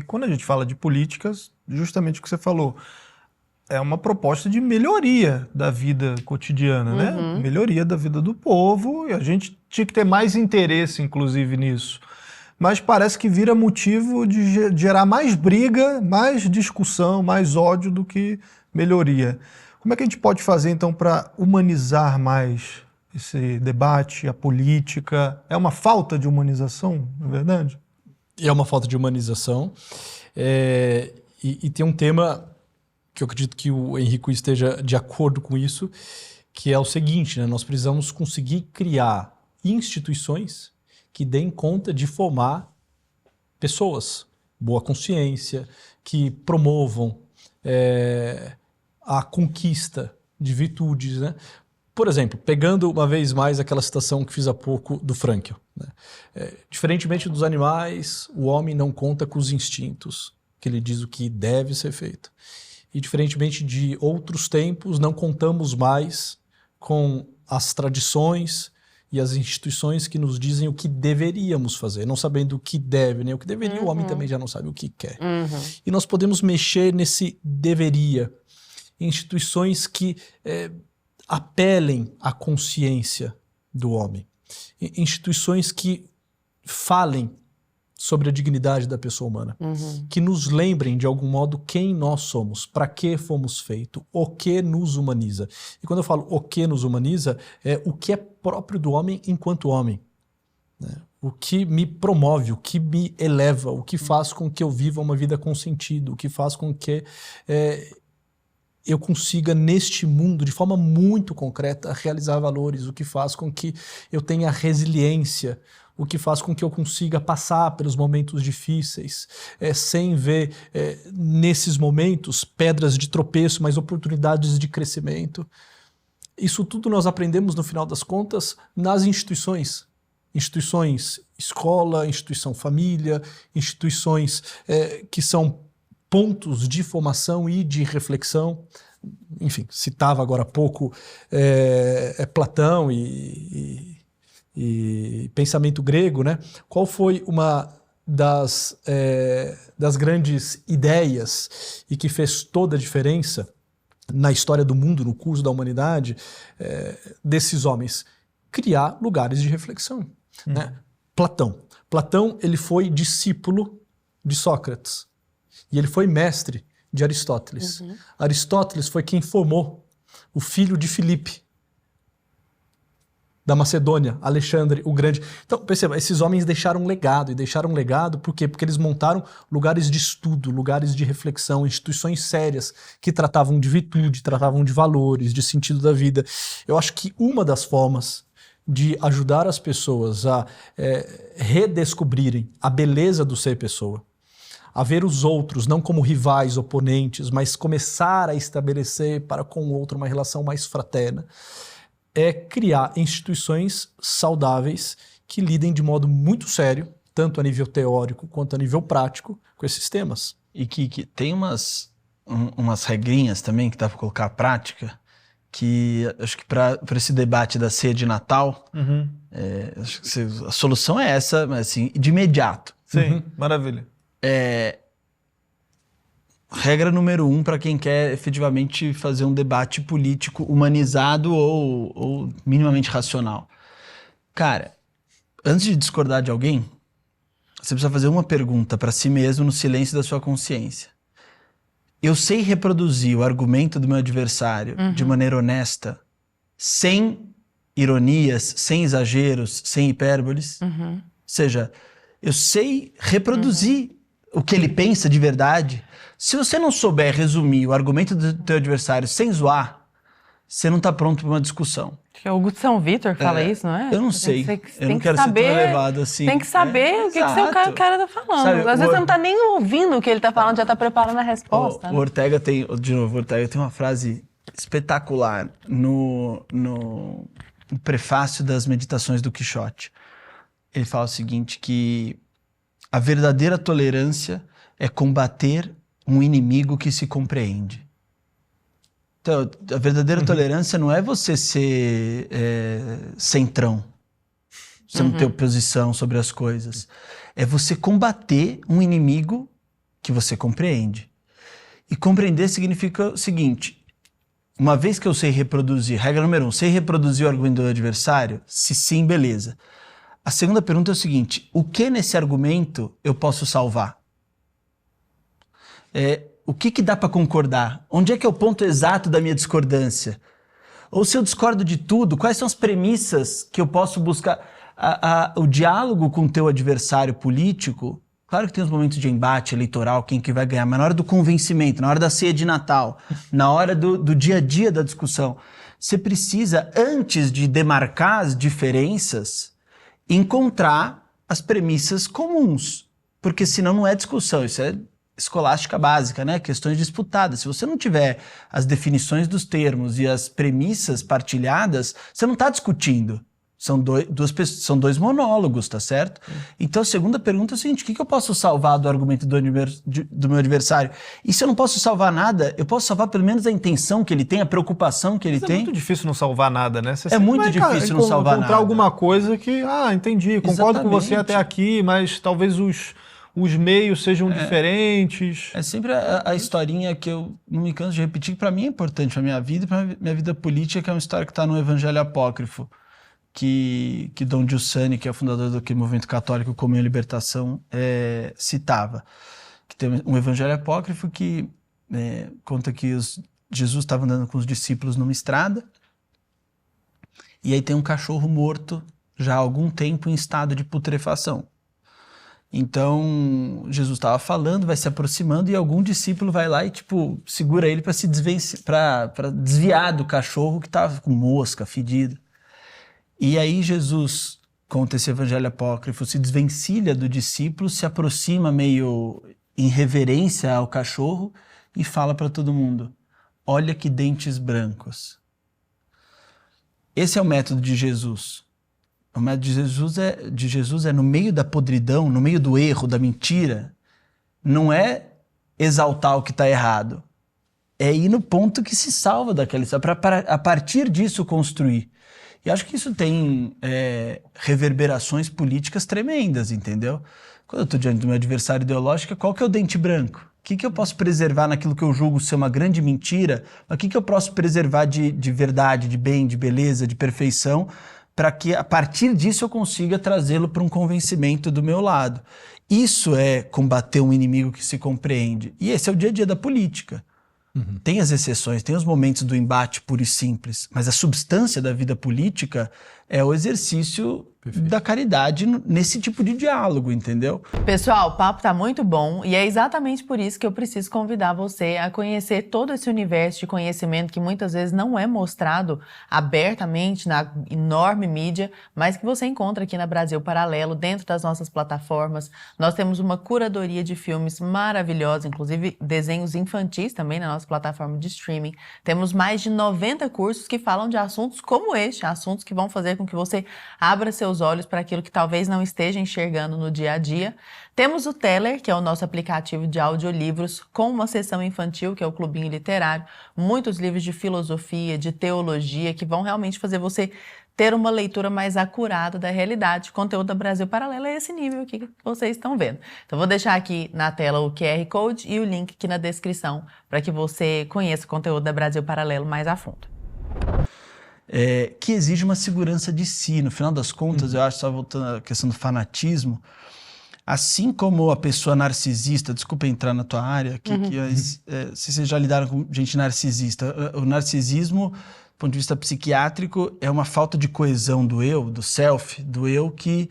quando a gente fala de políticas, justamente o que você falou, é uma proposta de melhoria da vida cotidiana, né? Melhoria da vida do povo, e a gente tinha que ter mais interesse, inclusive, nisso. Mas parece que vira motivo de gerar mais briga, mais discussão, mais ódio do que melhoria. Como é que a gente pode fazer, então, para humanizar mais esse debate, a política? É uma falta de humanização, na verdade? É uma falta de humanização. E tem um tema que eu acredito que o Henrico esteja de acordo com isso, que é o seguinte, né? Nós precisamos conseguir criar instituições que deem conta de formar pessoas, boa consciência, que promovam a conquista de virtudes, né? Por exemplo, pegando uma vez mais aquela citação que fiz há pouco do Frankl, né? Diferentemente dos animais, o homem não conta com os instintos, que ele diz o que deve ser feito. E diferentemente de outros tempos, não contamos mais com as tradições e as instituições que nos dizem o que deveríamos fazer, não sabendo o que deve, nem o que deveria, o homem também já não sabe o que quer. E nós podemos mexer nesse deveria, instituições que apelem à consciência do homem, instituições que falem sobre a dignidade da pessoa humana, que nos lembrem de algum modo quem nós somos, para que fomos feitos, o que nos humaniza. E quando eu falo o que nos humaniza, é o que é próprio do homem enquanto homem, né? O que me promove, o que me eleva, o que faz com que eu viva uma vida com sentido, o que faz com que eu consiga neste mundo, de forma muito concreta, realizar valores, o que faz com que eu tenha resiliência, o que faz com que eu consiga passar pelos momentos difíceis, sem ver nesses momentos pedras de tropeço, mas oportunidades de crescimento. Isso tudo nós aprendemos, no final das contas, nas instituições. Instituições escola, instituição família, instituições que são pontos de formação e de reflexão. Enfim, citava agora há pouco Platão e pensamento grego, né? Qual foi uma das grandes ideias e que fez toda a diferença na história do mundo, no curso da humanidade, desses homens? Criar lugares de reflexão, né? Platão, ele foi discípulo de Sócrates e ele foi mestre de Aristóteles. Aristóteles foi quem formou o filho de Filipe, da Macedônia, Alexandre o Grande. Então, perceba, esses homens deixaram um legado. E deixaram um legado por quê? Porque eles montaram lugares de estudo, lugares de reflexão, instituições sérias que tratavam de virtude, tratavam de valores, de sentido da vida. Eu acho que uma das formas de ajudar as pessoas a redescobrirem a beleza do ser pessoa, a ver os outros não como rivais, oponentes, mas começar a estabelecer para com o outro uma relação mais fraterna, é criar instituições saudáveis que lidem de modo muito sério, tanto a nível teórico quanto a nível prático, com esses temas. E que tem umas regrinhas também que dá para colocar à prática, que acho que para esse debate da ceia de Natal, acho que a solução é essa, mas assim, de imediato. Sim, maravilha. Regra número 1 para quem quer efetivamente fazer um debate político humanizado ou minimamente racional. Cara, antes de discordar de alguém, você precisa fazer uma pergunta para si mesmo no silêncio da sua consciência. Eu sei reproduzir o argumento do meu adversário de maneira honesta, sem ironias, sem exageros, sem hipérboles? Ou seja, eu sei reproduzir o que ele pensa de verdade. Se você não souber resumir o argumento do teu adversário sem zoar, você não está pronto para uma discussão. Acho que é o Augusto São Vitor que fala isso, não é? Eu não sei. Eu não quero ser tão elevado assim. Tem que saber o que seu cara está falando. Sabe, às vezes você não está nem ouvindo o que ele está falando, já está preparando a resposta. O Ortega tem, de novo, o Ortega tem uma frase espetacular no prefácio das Meditações do Quixote. Ele fala o seguinte, que a verdadeira tolerância é combater um inimigo que se compreende. Então, a verdadeira tolerância não é você ser centrão, você não ter oposição sobre as coisas. É você combater um inimigo que você compreende. E compreender significa o seguinte: uma vez que eu sei reproduzir, regra número 1, sei reproduzir o argumento do adversário? Se sim, beleza. A segunda pergunta é o seguinte: o que nesse argumento eu posso salvar? O que dá para concordar? Onde é que é o ponto exato da minha discordância? Ou se eu discordo de tudo, quais são as premissas que eu posso buscar? O diálogo com o teu adversário político, claro que tem os momentos de embate eleitoral, quem que vai ganhar, mas na hora do convencimento, na hora da ceia de Natal, na hora do dia a dia da discussão, você precisa, antes de demarcar as diferenças, encontrar as premissas comuns, porque senão não é discussão, isso é escolástica básica, né? Questões disputadas. Se você não tiver as definições dos termos e as premissas partilhadas, você não está discutindo. São dois monólogos, tá certo? Então a segunda pergunta é o seguinte: o que eu posso salvar do argumento do meu adversário? E se eu não posso salvar nada, eu posso salvar pelo menos a intenção que ele tem, a preocupação que ele tem. É muito difícil não salvar nada, né? Você é muito difícil não salvar nada. Encontrar alguma coisa que, entendi, concordo com você até aqui, mas talvez os meios sejam diferentes. É sempre a historinha que eu não me canso de repetir, que para mim é importante, para minha vida e para minha vida política, que é uma história que está no Evangelho Apócrifo, que Dom Giussani, que é o fundador do movimento católico Comunhão e Libertação, citava. Que tem um Evangelho Apócrifo que conta que Jesus estava andando com os discípulos numa estrada, e aí tem um cachorro morto já há algum tempo em estado de putrefação. Então, Jesus estava falando, vai se aproximando, e algum discípulo vai lá e, segura ele para desviar do cachorro que estava com mosca, fedido. E aí Jesus, conta esse evangelho apócrifo, se desvencilha do discípulo, se aproxima meio em reverência ao cachorro e fala para todo mundo: olha que dentes brancos. Esse é o método de Jesus. O método de Jesus é no meio da podridão, no meio do erro, da mentira, não é exaltar o que está errado, é ir no ponto que se salva daquela história, para a partir disso construir. E acho que isso tem reverberações políticas tremendas, entendeu? Quando eu estou diante do meu adversário ideológico, qual que é o dente branco? O que eu posso preservar naquilo que eu julgo ser uma grande mentira? O que eu posso preservar de verdade, de bem, de beleza, de perfeição, para que a partir disso eu consiga trazê-lo para um convencimento do meu lado. Isso é combater um inimigo que se compreende. E esse é o dia a dia da política. Tem as exceções, tem os momentos do embate puro e simples, mas a substância da vida política é o exercício da caridade nesse tipo de diálogo, entendeu? Pessoal, o papo tá muito bom e é exatamente por isso que eu preciso convidar você a conhecer todo esse universo de conhecimento que muitas vezes não é mostrado abertamente na enorme mídia, mas que você encontra aqui na Brasil Paralelo, dentro das nossas plataformas. Nós temos uma curadoria de filmes maravilhosa, inclusive desenhos infantis também na nossa plataforma de streaming. Temos mais de 90 cursos que falam de assuntos como este, assuntos que vão fazer com que você abra seus olhos para aquilo que talvez não esteja enxergando no dia a dia. Temos o Teller, que é o nosso aplicativo de audiolivros, com uma seção infantil, que é o Clubinho Literário, muitos livros de filosofia, de teologia, que vão realmente fazer você ter uma leitura mais acurada da realidade. O conteúdo da Brasil Paralelo é esse nível aqui que vocês estão vendo. Então vou deixar aqui na tela o QR Code e o link aqui na descrição para que você conheça o conteúdo da Brasil Paralelo mais a fundo. Que exige uma segurança de si. No final das contas, eu acho, só voltando à questão do fanatismo, assim como a pessoa narcisista, desculpa entrar na tua área, se vocês já lidaram com gente narcisista, o narcisismo, do ponto de vista psiquiátrico, é uma falta de coesão do eu, do self, do eu, que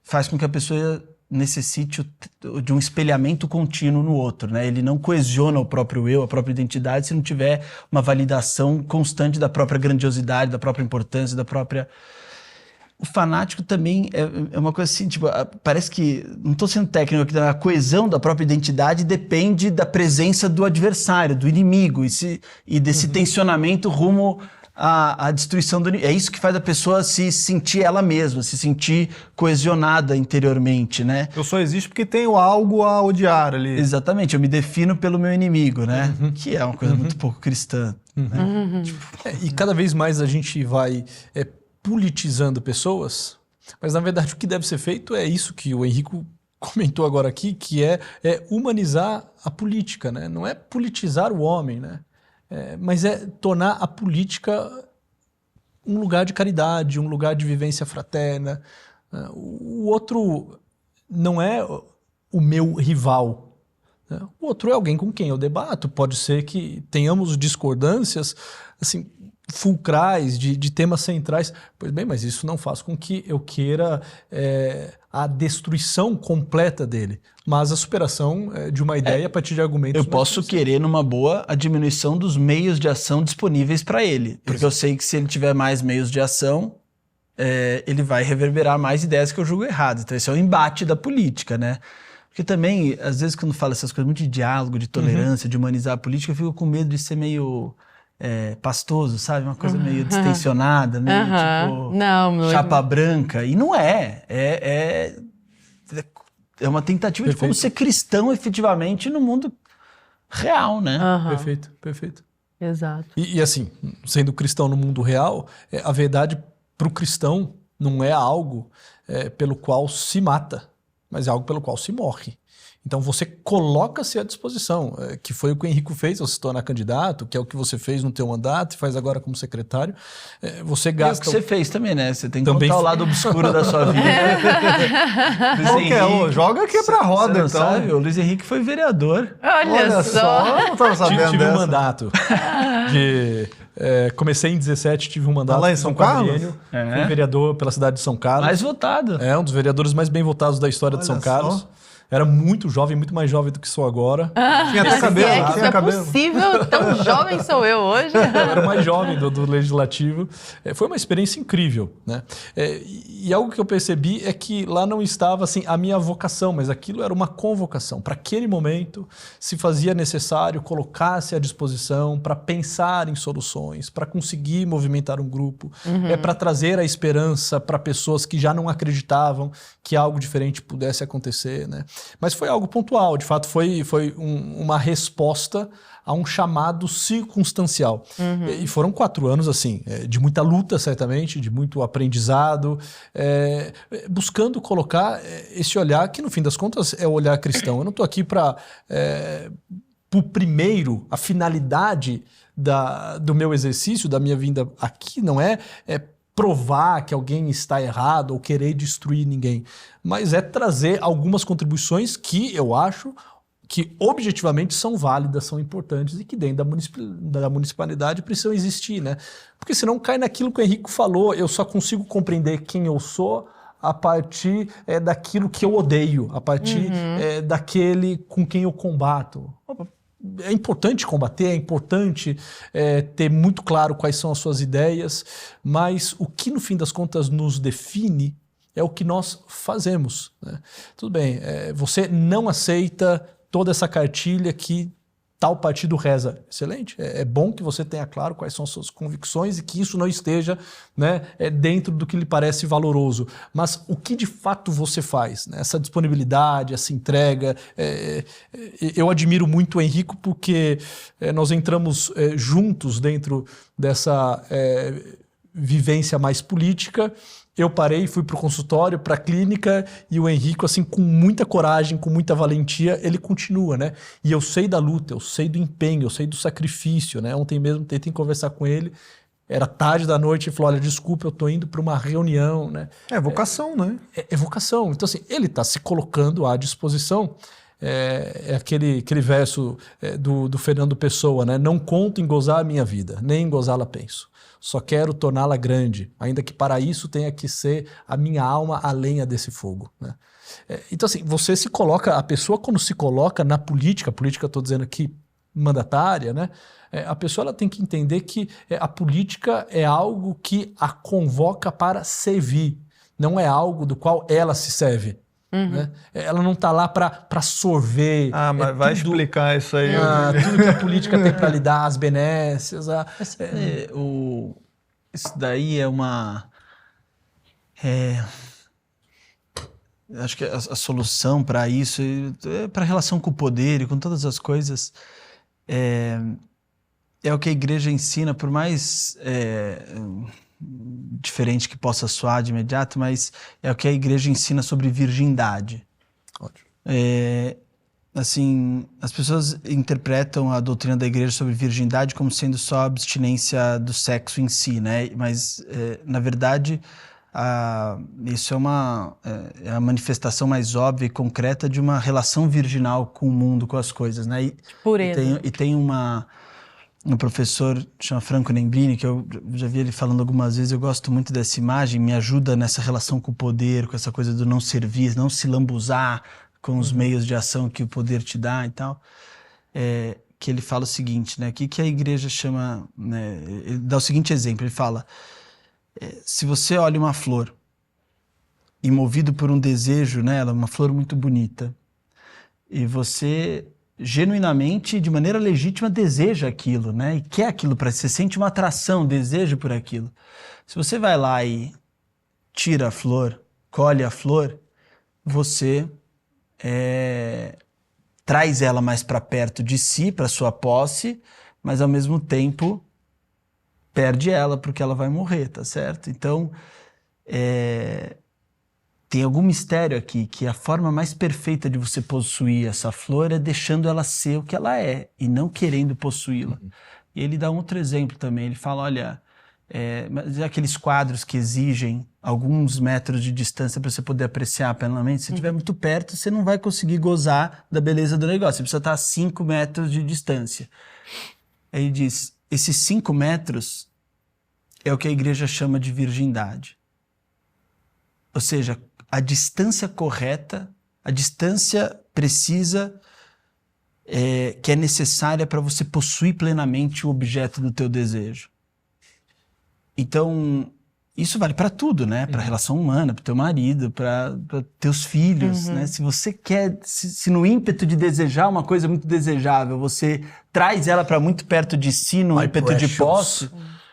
faz com que a pessoa necessite de um espelhamento contínuo no outro, né? Ele não coesiona o próprio eu, a própria identidade, se não tiver uma validação constante da própria grandiosidade, da própria importância, da própria... O fanático também é uma coisa assim, parece que, não estou sendo técnico aqui, a coesão da própria identidade depende da presença do adversário, do inimigo, e desse tensionamento rumo à destruição do inimigo. É isso que faz a pessoa se sentir ela mesma, se sentir coesionada interiormente, né? Eu só existo porque tenho algo a odiar ali. Exatamente, eu me defino pelo meu inimigo, né? Que é uma coisa muito pouco cristã. Né? E cada vez mais a gente vai politizando pessoas, mas na verdade o que deve ser feito é isso que o Henrico comentou agora aqui, que é humanizar a política, né? Não é politizar o homem, né? Mas é tornar a política um lugar de caridade, um lugar de vivência fraterna. O outro não é o meu rival. O outro é alguém com quem eu debato. Pode ser que tenhamos discordâncias assim, fulcrais, de temas centrais. Pois bem, mas isso não faz com que eu queira a destruição completa dele, mas a superação de uma ideia a partir de argumentos. Eu posso querer, numa boa, a diminuição dos meios de ação disponíveis para ele. Porque eu sei que se ele tiver mais meios de ação, ele vai reverberar mais ideias que eu julgo erradas. Então esse é o embate da política, né? Porque também, às vezes, quando fala essas coisas muito de diálogo, de tolerância, de humanizar a política, eu fico com medo de ser meio pastoso, sabe? Uma coisa meio distensionada, meio tipo chapa branca. E não é. É uma tentativa de como ser cristão efetivamente no mundo real, né? Perfeito, perfeito. Exato. E assim, sendo cristão no mundo real, a verdade para o cristão não é algo pelo qual se mata, mas é algo pelo qual se morre. Então você coloca-se à disposição, que foi o que o Henrico fez ao se tornar candidato, que é o que você fez no teu mandato e faz agora como secretário. Você gasta... É o que você fez também, né? Você tem que contar o lado obscuro da sua vida. Joga aqui pra roda, então. Sabe? O Luiz Henrique foi vereador. Olha só. Não tava sabendo tive dessa. um mandato comecei em 17, tive um mandato lá em São Carlos? Fui vereador pela cidade de São Carlos. Mais votado. Um dos vereadores mais bem votados da história de São Carlos. Era muito jovem, muito mais jovem do que sou agora. Tinha até cabelo. Isso é possível, tão jovem sou eu hoje. Eu era o mais jovem do Legislativo. Foi uma experiência incrível, né? E algo que eu percebi é que lá não estava assim, a minha vocação, mas aquilo era uma convocação. Para aquele momento, se fazia necessário colocar-se à disposição para pensar em soluções, para conseguir movimentar um grupo, para trazer a esperança para pessoas que já não acreditavam que algo diferente pudesse acontecer, né? Mas foi algo pontual, de fato foi uma resposta a um chamado circunstancial. E foram 4 anos assim, de muita luta certamente, de muito aprendizado, buscando colocar esse olhar que no fim das contas é o olhar cristão. Eu não estou aqui para primeiro, a finalidade do meu exercício, da minha vinda aqui não é provar que alguém está errado ou querer destruir ninguém, mas é trazer algumas contribuições que eu acho que objetivamente são válidas, são importantes e que dentro da municipalidade precisam existir, né? Porque senão cai naquilo que o Henrico falou, eu só consigo compreender quem eu sou a partir daquilo que eu odeio, a partir daquele com quem eu combato. É importante combater, é importante ter muito claro quais são as suas ideias, mas o que no fim das contas nos define é o que nós fazemos, né? Tudo bem, você não aceita toda essa cartilha que tal partido reza. Excelente, é bom que você tenha claro quais são as suas convicções e que isso não esteja, né, dentro do que lhe parece valoroso. Mas o que de fato você faz? Né? Essa disponibilidade, essa entrega. Eu admiro muito o Henrico porque nós entramos juntos dentro dessa vivência mais política. Eu parei, fui para o consultório, para a clínica, e o Henrico, assim, com muita coragem, com muita valentia, ele continua, né? E eu sei da luta, eu sei do empenho, eu sei do sacrifício, né? Ontem mesmo tentei conversar com ele, era tarde da noite, ele falou, olha, desculpa, eu estou indo para uma reunião, né? É vocação, né? É vocação. Então, assim, ele está se colocando à disposição. Aquele verso do Fernando Pessoa, né? Não conto em gozar a minha vida, nem em gozá-la penso. Só quero torná-la grande, ainda que para isso tenha que ser a minha alma a lenha desse fogo, né? Então, assim, você se coloca, a pessoa quando se coloca na política, eu estou dizendo aqui mandatária, né? A pessoa ela tem que entender que a política é algo que a convoca para servir, não é algo do qual ela se serve. Né? Ela não está lá para sorver. Mas vai explicar isso aí. Tudo que a política tem para lhe dar, as benécias. Isso daí é uma... acho que a solução para isso, para a relação com o poder e com todas as coisas, é o que a igreja ensina, por mais diferente que possa soar de imediato, mas é o que a igreja ensina sobre virgindade. Ótimo. Assim, as pessoas interpretam a doutrina da igreja sobre virgindade como sendo só a abstinência do sexo em si, né? Mas, na verdade, isso é a manifestação mais óbvia e concreta de uma relação virginal com o mundo, com as coisas, né? Pureza. E tem um professor chama Franco Nembrini, que eu já vi ele falando algumas vezes, eu gosto muito dessa imagem, me ajuda nessa relação com o poder, com essa coisa do não servir, não se lambuzar com os meios de ação que o poder te dá e tal. Que ele fala o seguinte, né? O que a igreja chama... Né, ele dá o seguinte exemplo, ele fala, se você olha uma flor e movido por um desejo nela, uma flor muito bonita, e você genuinamente, de maneira legítima, deseja aquilo, né? E quer aquilo para si, você sente uma atração, desejo por aquilo. Se você vai lá e tira a flor, colhe a flor, você traz ela mais para perto de si, para sua posse, mas ao mesmo tempo perde ela porque ela vai morrer, tá certo? Então, tem algum mistério aqui, que a forma mais perfeita de você possuir essa flor é deixando ela ser o que ela é e não querendo possuí-la. E ele dá um outro exemplo também, ele fala, olha, mas aqueles quadros que exigem alguns metros de distância para você poder apreciar plenamente, se estiver muito perto, você não vai conseguir gozar da beleza do negócio, você precisa estar a 5 metros de distância. Aí ele diz, esses 5 metros é o que a igreja chama de virgindade. Ou seja, a distância correta, a distância precisa, que é necessária para você possuir plenamente o objeto do teu desejo. Então, isso vale para tudo, né? Para a relação humana, para teu marido, para teus filhos, né? Se você quer, se no ímpeto de desejar uma coisa muito desejável, você traz ela para muito perto de si, no ímpeto de posse,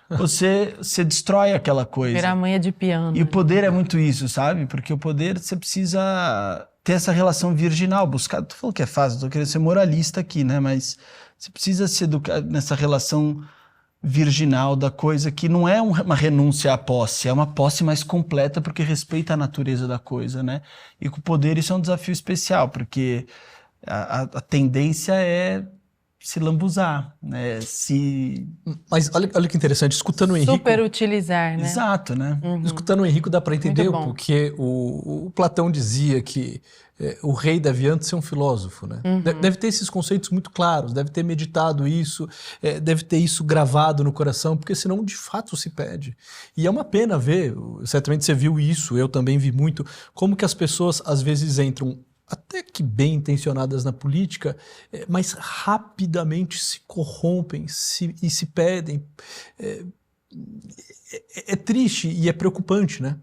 você destrói aquela coisa. Virar manha de piano. E o poder é muito isso, sabe? Porque o poder, você precisa ter essa relação virginal, buscar... Tô falando que é fácil, tô querendo ser moralista aqui, né? Mas você precisa se educar nessa relação virginal da coisa, que não é uma renúncia à posse, é uma posse mais completa porque respeita a natureza da coisa, né? E com o poder isso é um desafio especial, porque a tendência é se lambuzar, né? Mas olha que interessante, escutando o Henrico... Super utilizar, né? Exato, né? Escutando o Henrico dá para entender porque o Platão dizia que o rei deve antes ser um filósofo, né? Deve ter esses conceitos muito claros, deve ter meditado isso, deve ter isso gravado no coração, porque senão de fato se perde. E é uma pena ver, certamente você viu isso, eu também vi muito, como que as pessoas às vezes entram até que bem intencionadas na política, mas rapidamente se corrompem e se perdem. É triste e é preocupante, né?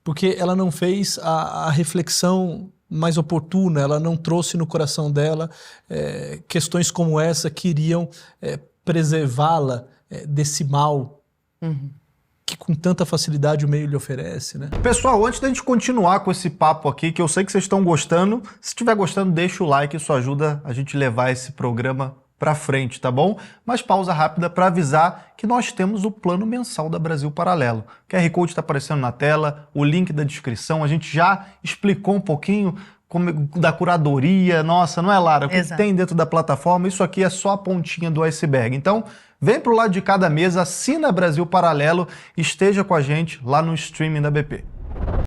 Porque ela não fez a reflexão mais oportuna, ela não trouxe no coração dela questões como essa que iriam preservá-la desse mal que com tanta facilidade o meio lhe oferece, né? Pessoal, antes da gente continuar com esse papo aqui, que eu sei que vocês estão gostando, se estiver gostando, deixa o like, isso ajuda a gente levar esse programa para frente, tá bom? Mas pausa rápida para avisar que nós temos o plano mensal da Brasil Paralelo. O QR Code está aparecendo na tela, o link da descrição, a gente já explicou um pouquinho da curadoria, nossa, não é, Lara? O que tem dentro da plataforma, isso aqui é só a pontinha do iceberg. Então, vem pro lado de cada mesa, assina Brasil Paralelo, esteja com a gente lá no streaming da BP.